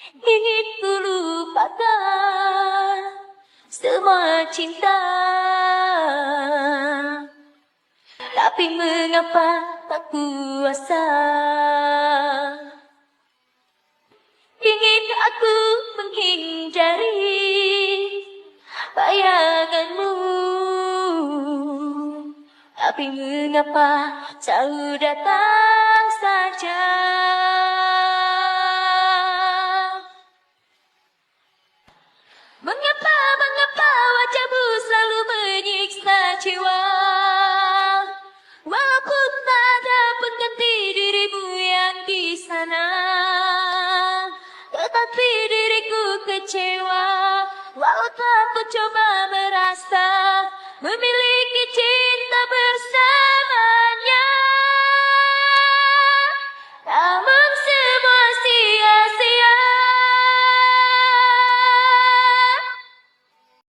ingin ku lupakan semua cinta. Tapi mengapa tak kuasa? Ingin aku menghindari bayanganmu, tapi mengapa selalu datang saja? Mengapa wajahmu selalu menyiksa jiwa? Walaupun tak ada pengganti dirimu yang di sana, tetapi diriku kecewa. Walau tak ku coba merasa memiliki cinta.